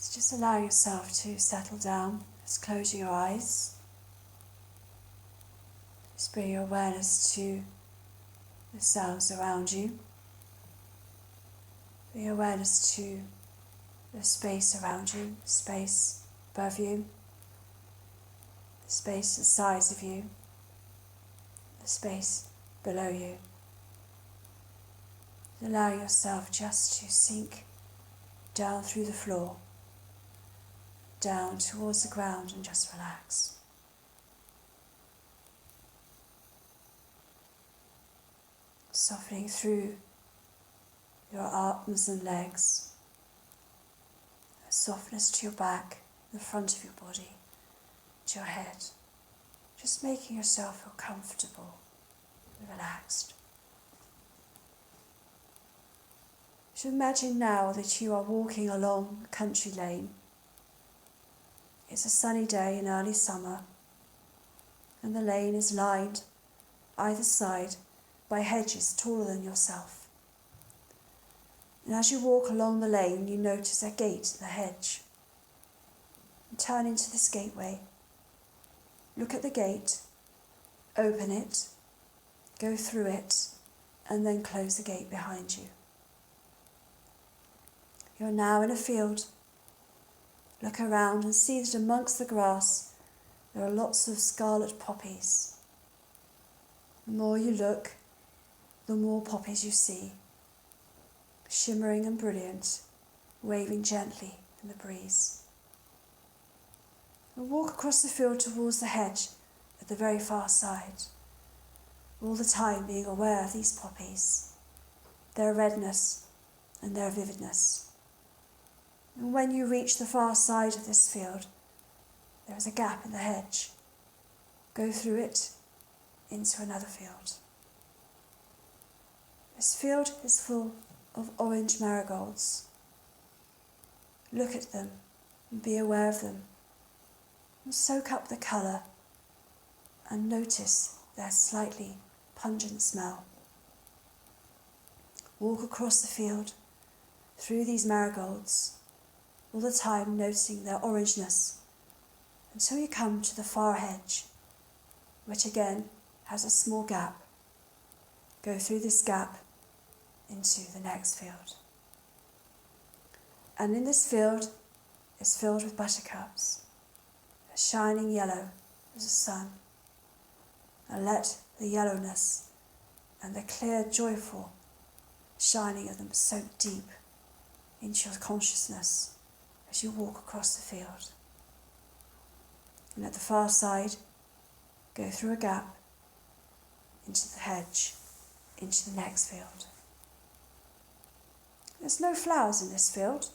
So just allow yourself to settle down. Just close your eyes. Just bring your awareness to the sounds around you. Bring your awareness to the space around you, the space above you, the space the sides of you, the space below you. Allow yourself just to sink down through the floor, down towards the ground, and just relax. Softening through your arms and legs, a softness to your back, the front of your body, to your head. Just making yourself feel comfortable and relaxed. So imagine now that you are walking along a country lane. It's a sunny day in early summer, and the lane is lined either side by hedges taller than yourself. And as you walk along the lane, you notice a gate in the hedge. And turn into this gateway. Look at the gate, open it, go through it, and then close the gate behind you. You're now in a field. Look around and see that amongst the grass there are lots of scarlet poppies. The more you look, the more poppies you see, shimmering and brilliant, waving gently in the breeze. And walk across the field towards the hedge at the very far side, all the time being aware of these poppies, their redness and their vividness. And when you reach the far side of this field, there is a gap in the hedge. Go through it into another field. This field is full of orange marigolds. Look at them and be aware of them, and soak up the colour and notice their slightly pungent smell. Walk across the field through these marigolds, all the time noticing their orangeness, until you come to the far hedge, which again has a small gap. Go through this gap into the next field. And in this field is filled with buttercups, shining yellow as the sun. And let the yellowness and the clear, joyful shining of them soak deep into your consciousness as you walk across the field. And at the far side, go through a gap into the hedge, into the next field. There's no flowers in this field,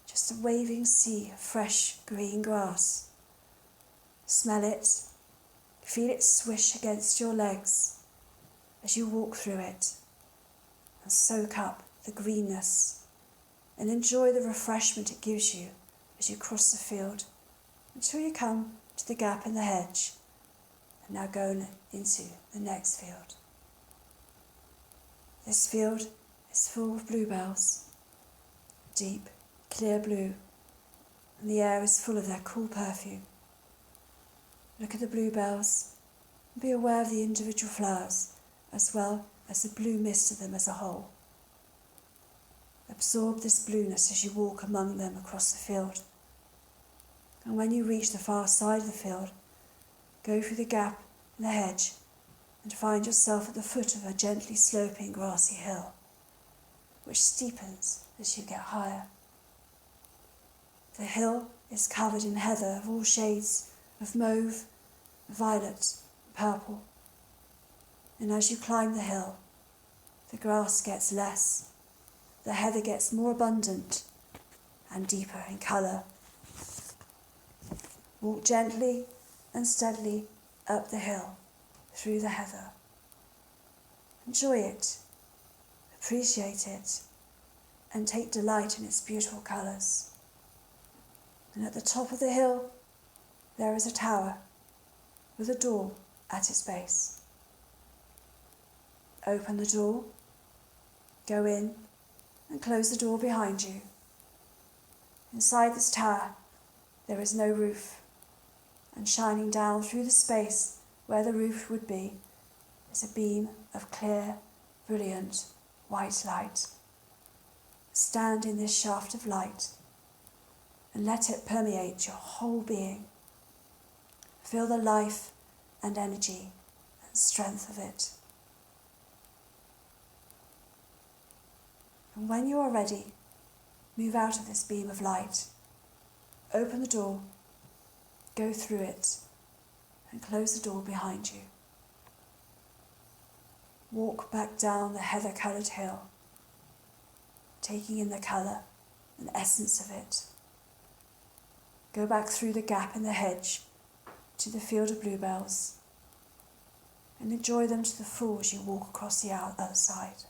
just a waving sea of fresh green grass. Smell it, feel it swish against your legs as you walk through it, and soak up the greenness and enjoy the refreshment it gives you as you cross the field until you come to the gap in the hedge and now go into the next field. This field is full of bluebells, deep, clear blue, and the air is full of their cool perfume. Look at the bluebells and be aware of the individual flowers as well as the blue mist of them as a whole. Absorb this blueness as you walk among them across the field. And when you reach the far side of the field, go through the gap in the hedge and find yourself at the foot of a gently sloping grassy hill, which steepens as you get higher. The hill is covered in heather of all shades of mauve, violet, and purple. And as you climb the hill, the grass gets less, the heather gets more abundant and deeper in colour. Walk gently and steadily up the hill through the heather. Enjoy it, appreciate it, and take delight in its beautiful colours. And at the top of the hill, there is a tower with a door at its base. Open the door, go in, and close the door behind you. Inside this tower, there is no roof, and shining down through the space where the roof would be is a beam of clear, brilliant, white light. Stand in this shaft of light and let it permeate your whole being. Feel the life and energy and strength of it. And when you are ready, move out of this beam of light. Open the door, go through it, and close the door behind you. Walk back down the heather-coloured hill, taking in the colour and essence of it. Go back through the gap in the hedge to the field of bluebells and enjoy them to the full as you walk across the other side.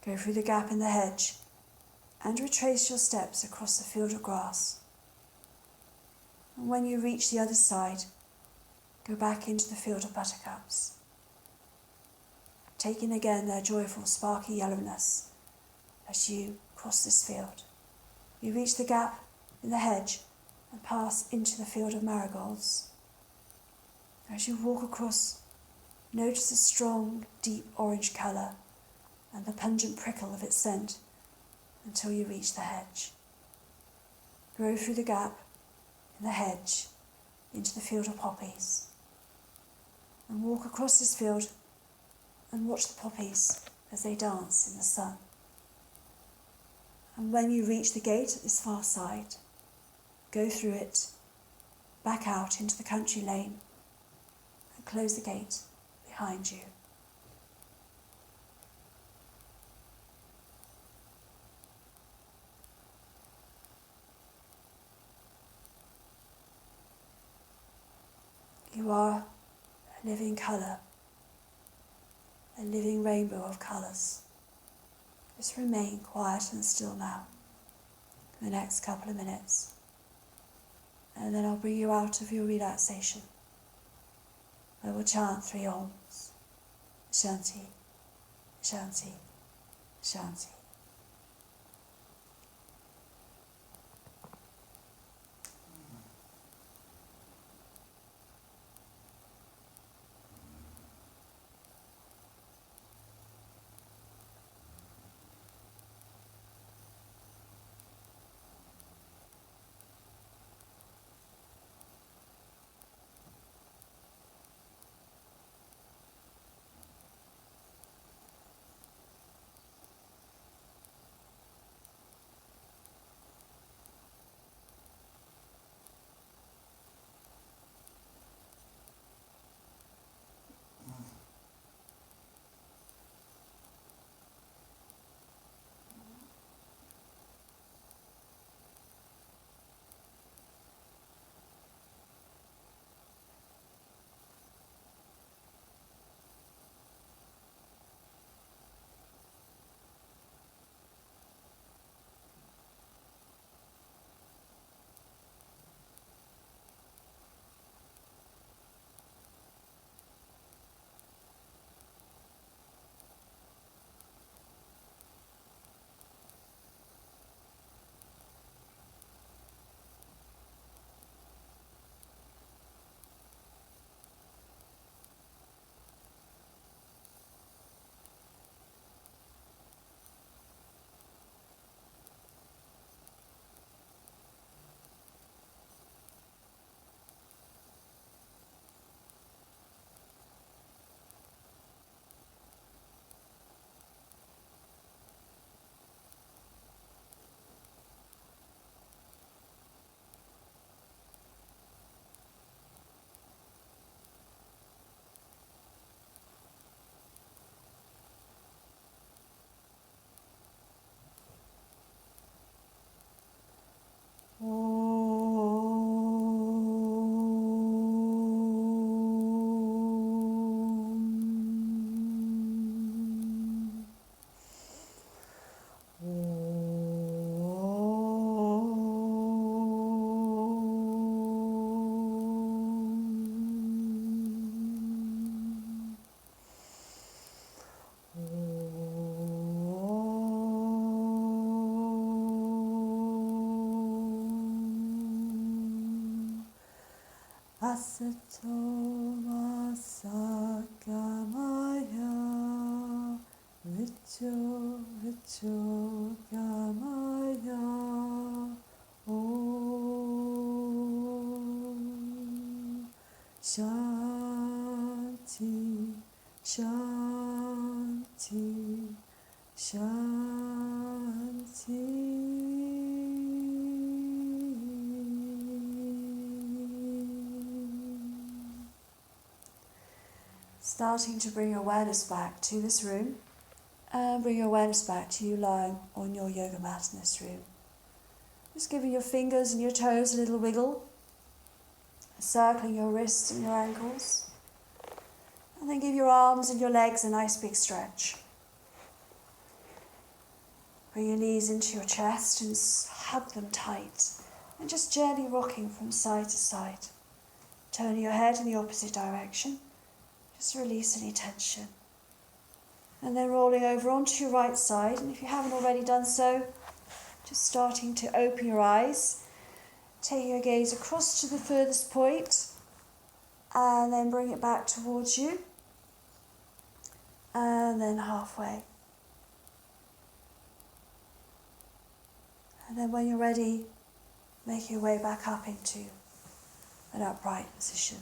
Go through the gap in the hedge and retrace your steps across the field of grass. And when you reach the other side, go back into the field of buttercups, taking again their joyful sparky yellowness as you cross this field. You reach the gap in the hedge and pass into the field of marigolds. As you walk across, notice the strong, deep orange colour and the pungent prickle of its scent until you reach the hedge. Go through the gap in the hedge into the field of poppies and walk across this field and watch the poppies as they dance in the sun. And when you reach the gate at this far side, go through it, back out into the country lane and close the gate behind you. You are a living colour, a living rainbow of colours. Just remain quiet and still now for the next couple of minutes, and then I'll bring you out of your relaxation. I will chant 3 Oms. Shanti, Shanti, Shanti. Asato Masakamaya Vicho Vicho Gamaya Om Shanti Shanti Shanti. Starting to bring your awareness back to this room, and bring your awareness back to you lying on your yoga mat in this room. Just giving your fingers and your toes a little wiggle, circling your wrists and your ankles, and then give your arms and your legs a nice big stretch. Bring your knees into your chest and hug them tight, and just gently rocking from side to side, turning your head in the opposite direction. Just release any tension. And then rolling over onto your right side, and if you haven't already done so, just starting to open your eyes, taking your gaze across to the furthest point, and then bring it back towards you, and then halfway. And then when you're ready, make your way back up into an upright position.